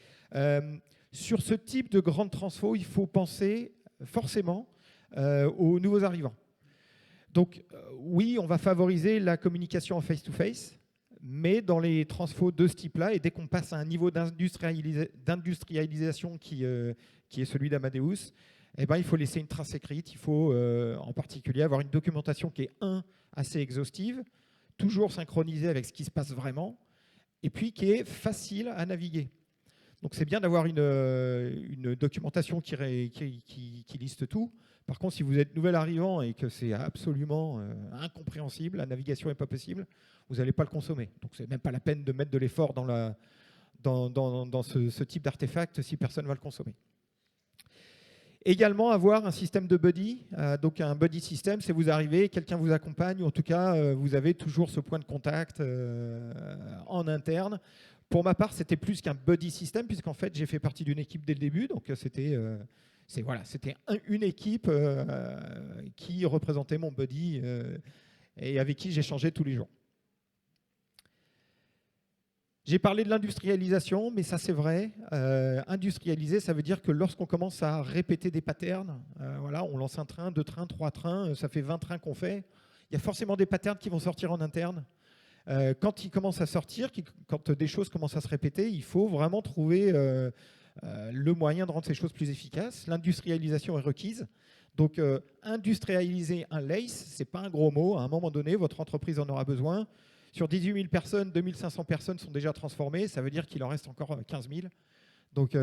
Sur ce type de grande transfo, il faut penser forcément aux nouveaux arrivants. Donc, oui, on va favoriser la communication en face-to-face, mais dans les transfos de ce type-là, et dès qu'on passe à un niveau d'industrialisation qui est celui d'Amadeus, eh ben, il faut laisser une trace écrite. Il faut en particulier avoir une documentation qui est assez exhaustive, toujours synchronisée avec ce qui se passe vraiment, et puis qui est facile à naviguer. Donc c'est bien d'avoir une documentation qui liste tout. Par contre, si vous êtes nouvel arrivant et que c'est absolument incompréhensible, la navigation n'est pas possible, vous n'allez pas le consommer. Donc c'est même pas la peine de mettre de l'effort dans ce type d'artefact si personne ne va le consommer. Également avoir un système de buddy. Donc un buddy system, c'est vous arrivez, quelqu'un vous accompagne, ou en tout cas vous avez toujours ce point de contact en interne. Pour ma part, c'était plus qu'un buddy system, puisqu'en fait j'ai fait partie d'une équipe dès le début. Donc c'était une équipe qui représentait mon buddy et avec qui j'échangeais tous les jours. J'ai parlé de l'industrialisation, mais ça c'est vrai. Industrialiser, ça veut dire que lorsqu'on commence à répéter des patterns, voilà, on lance un train, 2 trains, 3 trains, ça fait 20 trains qu'on fait, il y a forcément des patterns qui vont sortir en interne. Quand ils commencent à sortir, quand des choses commencent à se répéter, il faut vraiment trouver le moyen de rendre ces choses plus efficaces. L'industrialisation est requise. Donc, industrialiser un LACE, ce n'est pas un gros mot. À un moment donné, votre entreprise en aura besoin. Sur 18 000 personnes, 2500 personnes sont déjà transformées. Ça veut dire qu'il en reste encore 15 000. Donc,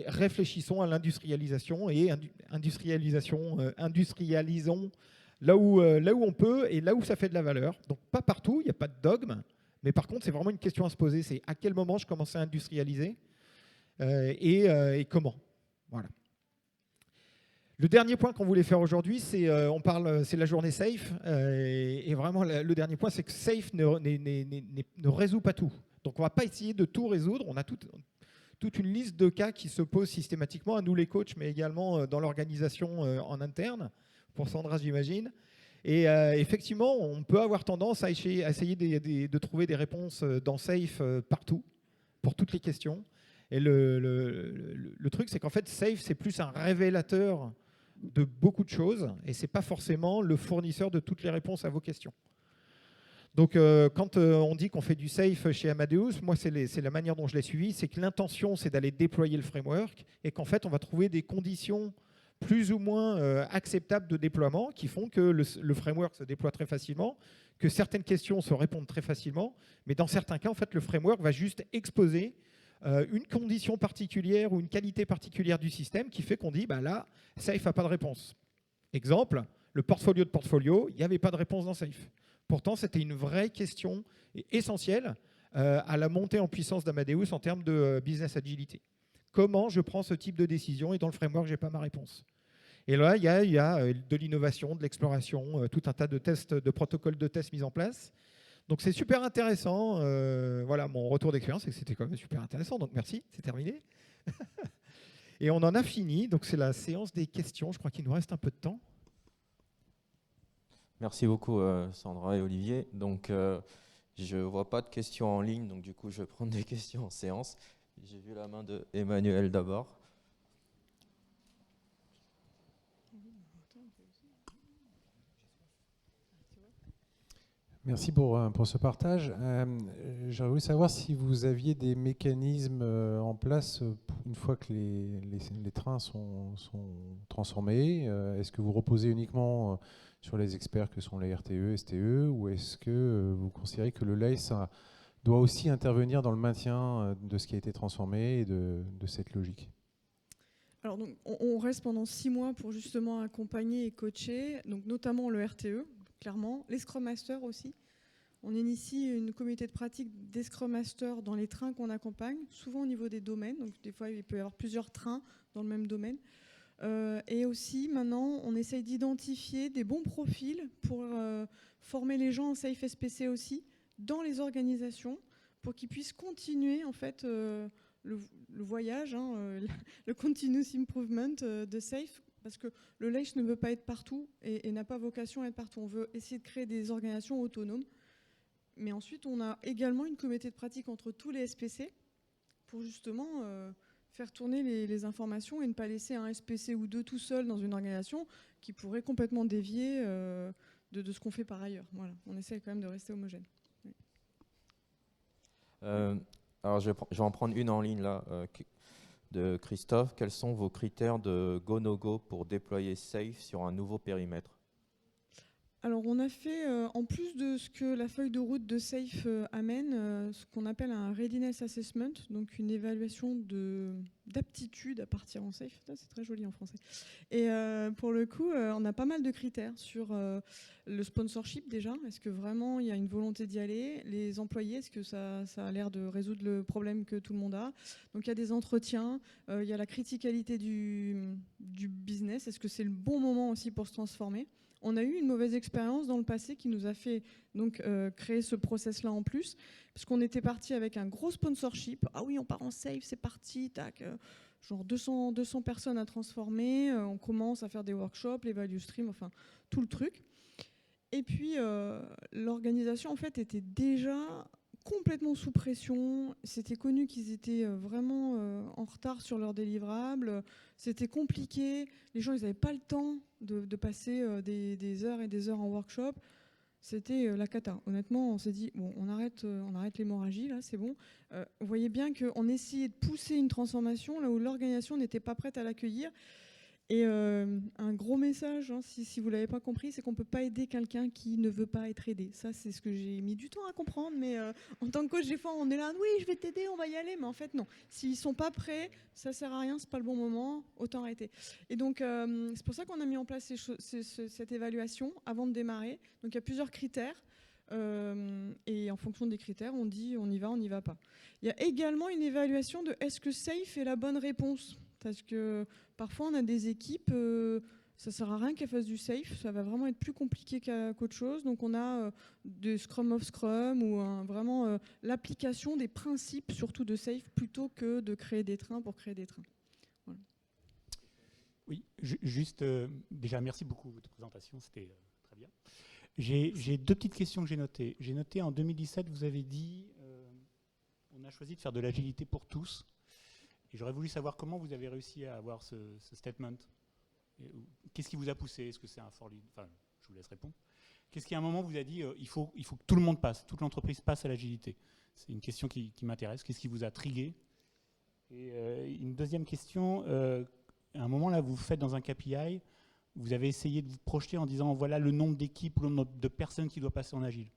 réfléchissons à l'industrialisation et industrialisons là où on peut et là où ça fait de la valeur. Donc, pas partout, il n'y a pas de dogme. Mais par contre, c'est vraiment une question à se poser. C'est à quel moment je commence à industrialiser et comment. Voilà. Le dernier point qu'on voulait faire aujourd'hui, c'est la journée SAFE. Et vraiment, le dernier point, c'est que SAFE ne résout pas tout. Donc, on ne va pas essayer de tout résoudre. On a toute une liste de cas qui se posent systématiquement à nous les coachs, mais également dans l'organisation en interne, pour Sandra, j'imagine. Et effectivement, on peut avoir tendance à essayer de trouver des réponses dans SAFE partout, pour toutes les questions. Et le truc, c'est qu'en fait, SAFE, c'est plus un révélateur de beaucoup de choses et ce n'est pas forcément le fournisseur de toutes les réponses à vos questions. Donc, quand on dit qu'on fait du SAFE chez Amadeus, moi, c'est la manière dont je l'ai suivi, c'est que l'intention, c'est d'aller déployer le framework et qu'en fait, on va trouver des conditions plus ou moins acceptables de déploiement qui font que le framework se déploie très facilement, que certaines questions se répondent très facilement, mais dans certains cas, en fait, le framework va juste exposer une condition particulière ou une qualité particulière du système qui fait qu'on dit, bah là, Safe n'a pas de réponse. Exemple, le portfolio de portfolio, il n'y avait pas de réponse dans Safe. Pourtant, c'était une vraie question essentielle à la montée en puissance d'Amadeus en termes de business agility. Comment je prends ce type de décision et dans le framework, je n'ai pas ma réponse. Et là, il y a de l'innovation, de l'exploration, tout un tas de tests, de protocoles de tests mis en place. Donc c'est super intéressant. Voilà, mon retour d'expérience, c'est que c'était quand même super intéressant. Donc merci, c'est terminé. Et on en a fini. Donc c'est la séance des questions. Je crois qu'il nous reste un peu de temps.
Merci beaucoup Sandra et Olivier. Donc je ne vois pas de questions en ligne, donc du coup je vais prendre des questions en séance. J'ai vu la main de Emmanuel d'abord.
Merci pour ce partage. J'aurais voulu savoir si vous aviez des mécanismes en place une fois que les trains sont transformés. Est-ce que vous reposez uniquement sur les experts que sont les RTE, STE, ou est-ce que vous considérez que le LACE doit aussi intervenir dans le maintien de ce qui a été transformé et de cette logique ?
Alors donc, on reste pendant 6 mois pour justement accompagner et coacher, donc notamment le RTE, clairement, les Scrum Masters aussi. On initie une communauté de pratique des Scrum Masters dans les trains qu'on accompagne, souvent au niveau des domaines. Donc des fois, il peut y avoir plusieurs trains dans le même domaine. Et aussi, maintenant, on essaye d'identifier des bons profils pour former les gens en Safe SPC aussi dans les organisations pour qu'ils puissent continuer en fait le voyage, le continuous improvement de Safe. Parce que le LACE ne veut pas être partout et n'a pas vocation à être partout. On veut essayer de créer des organisations autonomes. Mais ensuite, on a également une communauté de pratique entre tous les SPC pour justement faire tourner les informations et ne pas laisser un SPC ou deux tout seul dans une organisation qui pourrait complètement dévier de ce qu'on fait par ailleurs. Voilà. On essaie quand même de rester homogène. Oui.
Alors, je vais en prendre une en ligne là. De Christophe, quels sont vos critères de go-no-go pour déployer Safe sur un nouveau périmètre ?
Alors on a fait, en plus de ce que la feuille de route de Safe amène, ce qu'on appelle un Readiness Assessment, donc une évaluation d'aptitude à partir en Safe. C'est très joli en français. Et pour le coup, on a pas mal de critères sur le sponsorship déjà. Est-ce que vraiment il y a une volonté d'y aller ? Les employés, est-ce que ça a l'air de résoudre le problème que tout le monde a ? Donc il y a des entretiens, il y a la criticalité du business. Est-ce que c'est le bon moment aussi pour se transformer ? On a eu une mauvaise expérience dans le passé qui nous a fait donc, créer ce process-là en plus, parce qu'on était parti avec un gros sponsorship. Ah oui, on part en Safe, c'est parti, tac, genre 200 personnes à transformer. On commence à faire des workshops, les value streams, enfin tout le truc. Et puis l'organisation en fait était déjà complètement sous pression. C'était connu qu'ils étaient vraiment en retard sur leurs délivrables. C'était compliqué. Les gens, ils n'avaient pas le temps de passer des heures et des heures en workshop. C'était la cata. Honnêtement, on s'est dit, bon, on arrête l'hémorragie, là, c'est bon. Vous voyez bien qu'on essayait de pousser une transformation là où l'organisation n'était pas prête à l'accueillir. Et un gros message, si vous ne l'avez pas compris, c'est qu'on ne peut pas aider quelqu'un qui ne veut pas être aidé. Ça, c'est ce que j'ai mis du temps à comprendre. Mais en tant que coach, des fois, on est là, oui, je vais t'aider, on va y aller. Mais en fait, non. S'ils ne sont pas prêts, ça ne sert à rien, ce n'est pas le bon moment, autant arrêter. Et donc, c'est pour ça qu'on a mis en place cette évaluation avant de démarrer. Donc, il y a plusieurs critères. Et en fonction des critères, on dit on y va pas. Il y a également une évaluation de est-ce que Safe est la bonne réponse ? Parce que parfois, on a des équipes, ça ne sert à rien qu'elles fassent du Safe, ça va vraiment être plus compliqué qu'autre chose. Donc, on a des Scrum of Scrum ou vraiment l'application des principes, surtout de Safe, plutôt que de créer des trains pour créer des trains. Voilà.
Oui, juste, déjà, merci beaucoup de votre présentation, c'était très bien. J'ai deux petites questions que j'ai notées. J'ai noté en 2017, vous avez dit, on a choisi de faire de l'agilité pour tous. Et j'aurais voulu savoir comment vous avez réussi à avoir ce statement. Qu'est-ce qui vous a poussé ? Est-ce que c'est un fort lead ? Enfin, je vous laisse répondre. Qu'est-ce qui, à un moment, vous a dit il faut que tout le monde passe, toute l'entreprise passe à l'agilité ? C'est une question qui m'intéresse. Qu'est-ce qui vous a trigué ? Et une deuxième question, à un moment là, vous faites dans un KPI, vous avez essayé de vous projeter en disant voilà le nombre d'équipes ou le nombre de personnes qui doivent passer en agile.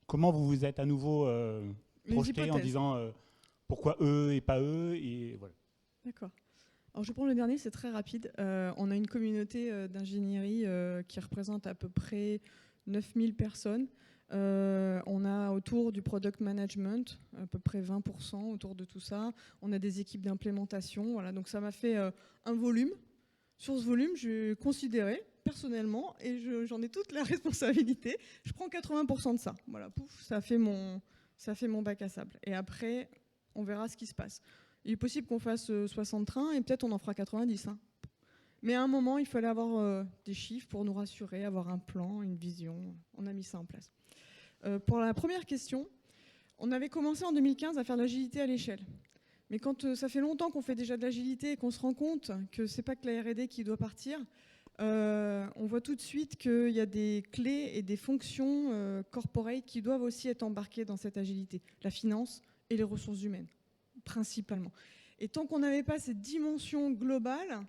Comment vous vous êtes à nouveau projeté en disant pourquoi eux et pas eux et voilà.
D'accord. Alors je prends le dernier, c'est très rapide. On a une communauté d'ingénierie qui représente à peu près 9000 personnes. On a autour du product management à peu près 20% autour de tout ça. On a des équipes d'implémentation. Voilà. Donc ça m'a fait un volume. Sur ce volume, je considérais personnellement, et j'en ai toute la responsabilité, je prends 80% de ça. Voilà, pouf, ça fait mon bac à sable. Et après, on verra ce qui se passe. Il est possible qu'on fasse 60 trains et peut-être on en fera 90. Hein. Mais à un moment, il fallait avoir des chiffres pour nous rassurer, avoir un plan, une vision. On a mis ça en place. Pour la première question, on avait commencé en 2015 à faire de l'agilité à l'échelle. Mais quand ça fait longtemps qu'on fait déjà de l'agilité et qu'on se rend compte que ce n'est pas que la R&D qui doit partir, on voit tout de suite qu'il y a des clés et des fonctions corporate qui doivent aussi être embarquées dans cette agilité. La finance et les ressources humaines, principalement. Et tant qu'on n'avait pas cette dimension globale,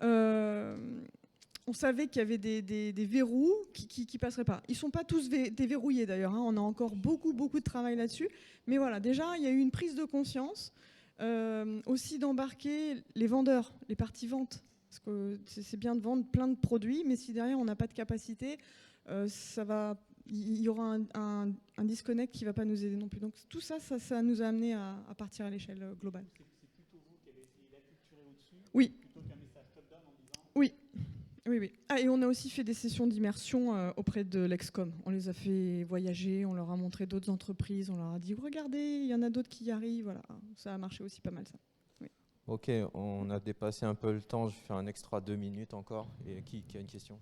on savait qu'il y avait des verrous qui ne passeraient pas. Ils ne sont pas tous déverrouillés d'ailleurs, hein. On a encore beaucoup de travail là-dessus. Mais voilà, déjà, il y a eu une prise de conscience. Aussi d'embarquer les vendeurs, les parties ventes. Parce que c'est bien de vendre plein de produits, mais si derrière on n'a pas de capacité, il y aura un disconnect qui ne va pas nous aider non plus. Donc tout ça, ça nous a amené à partir à l'échelle globale.
C'est plutôt vous qui avez essayé d'acculturer au-dessus,
oui.
Plutôt qu'un message top-down en disant...
Oui. Oui. Ah, et on a aussi fait des sessions d'immersion auprès de l'Excom. On les a fait voyager, on leur a montré d'autres entreprises, on leur a dit regardez, il y en a d'autres qui y arrivent. Voilà, ça a marché aussi pas mal ça. Oui.
Ok, on a dépassé un peu le temps. Je fais un extra 2 minutes encore. Et qui a une question?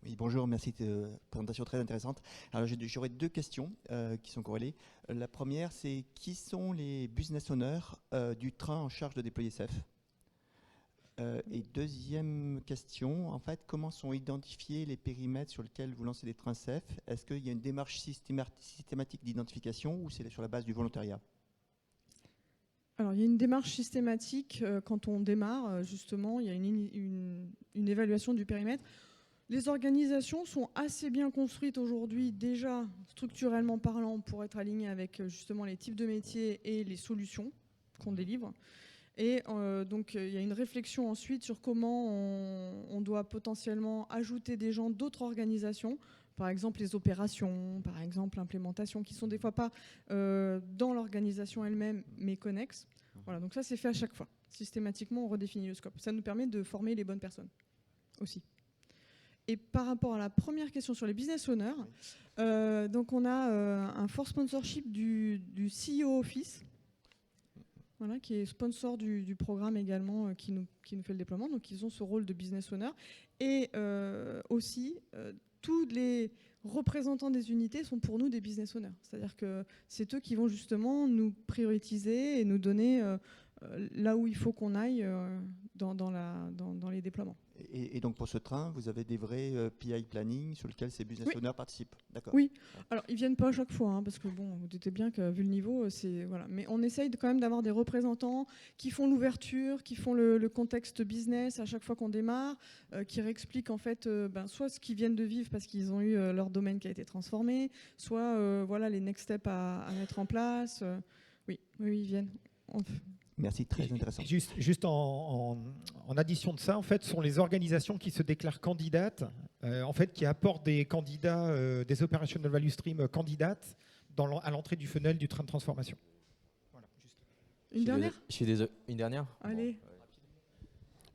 Oui, bonjour, merci de présentation très intéressante. Alors j'aurais 2 questions qui sont corrélées. La première, c'est qui sont les business owners du train en charge de déployer CEF? Et deuxième question, en fait, comment sont identifiés les périmètres sur lesquels vous lancez des trains CEF? Est-ce qu'il y a une démarche systématique d'identification ou c'est sur la base du volontariat?
Alors, il y a une démarche systématique quand on démarre, justement, il y a une évaluation du périmètre. Les organisations sont assez bien construites aujourd'hui, déjà structurellement parlant, pour être alignées avec justement les types de métiers et les solutions qu'on délivre. Et donc, il y a une réflexion ensuite sur comment on doit potentiellement ajouter des gens d'autres organisations, par exemple les opérations, par exemple l'implémentation, qui sont des fois pas dans l'organisation elle-même, mais connexes. Voilà, donc ça, c'est fait à chaque fois. Systématiquement, on redéfinit le scope. Ça nous permet de former les bonnes personnes aussi. Et par rapport à la première question sur les business owners, donc on a un fort sponsorship du CEO Office, voilà, qui est sponsor du programme également, qui nous fait le déploiement. Donc ils ont ce rôle de business owner. Et aussi, tous les représentants des unités sont pour nous des business owners. C'est-à-dire que c'est eux qui vont justement nous prioriser et nous donner là où il faut qu'on aille dans les déploiements.
Et donc pour ce train, vous avez des vrais PI planning sur lesquels ces business owners participent? D'accord.
Oui, alors ils ne viennent pas à chaque fois, hein, parce que bon, vous doutez bien que vu le niveau, c'est voilà. Mais on essaye quand même d'avoir des représentants qui font l'ouverture, qui font le contexte business à chaque fois qu'on démarre, qui réexpliquent en fait soit ce qu'ils viennent de vivre parce qu'ils ont eu leur domaine qui a été transformé, soit voilà, les next steps à mettre en place. Oui, ils viennent.
Merci, très intéressant.
Juste en addition de ça, en fait, sont les organisations qui se déclarent candidates, en fait, qui apportent des candidats, des operational value stream candidates à l'entrée du funnel du train de transformation. Voilà, juste.
Une dernière ?
Je suis désolé. Une dernière ?
Allez.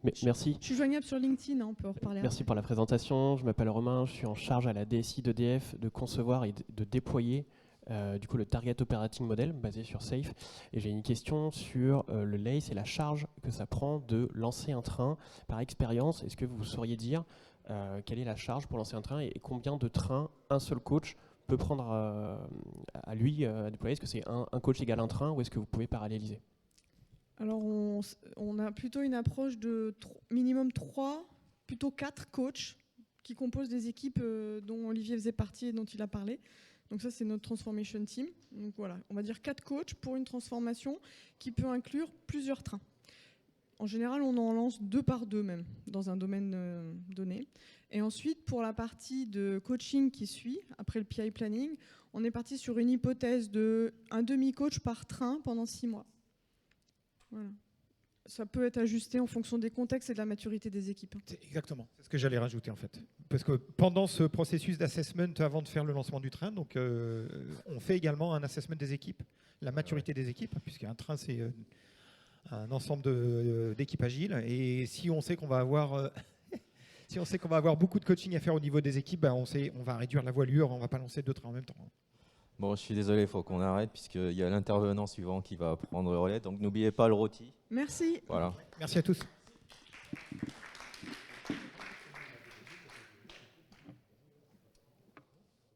Mais, merci.
Je suis joignable sur LinkedIn, hein, on peut en reparler.
Merci pour la présentation. Je m'appelle Romain, je suis en charge à la DSI d'EDF de concevoir et de déployer du coup, le Target Operating Model basé sur SAFe. Et j'ai une question sur le LACE et la charge que ça prend de lancer un train par expérience. Est-ce que vous sauriez dire quelle est la charge pour lancer un train et combien de trains un seul coach peut prendre à lui à déployer? Est-ce que c'est un coach égale un train ou est-ce que vous pouvez paralléliser?
Alors, on a plutôt une approche de minimum 3, plutôt 4 coachs qui composent des équipes dont Olivier faisait partie et dont il a parlé. Donc ça, c'est notre transformation team. Donc voilà, on va dire 4 coachs pour une transformation qui peut inclure plusieurs trains. En général, on en lance 2 par 2 même, dans un domaine donné. Et ensuite, pour la partie de coaching qui suit, après le PI planning, on est parti sur une hypothèse d'un demi-coach par train pendant 6 mois. Voilà. Ça peut être ajusté en fonction des contextes et de la maturité des équipes.
Exactement, c'est ce que j'allais rajouter en fait. Parce que pendant ce processus d'assessment, avant de faire le lancement du train, donc, on fait également un assessment des équipes, la maturité des équipes, puisqu'un train c'est un ensemble d'équipes agiles. Et si on sait qu'on va avoir... Si on sait qu'on va avoir beaucoup de coaching à faire au niveau des équipes, ben on va réduire la voilure, on ne va pas lancer 2 trains en même temps.
Bon, je suis désolé, il faut qu'on arrête puisqu'il y a l'intervenant suivant qui va prendre le relais. Donc n'oubliez pas le rôti.
Merci.
Voilà.
Merci à tous.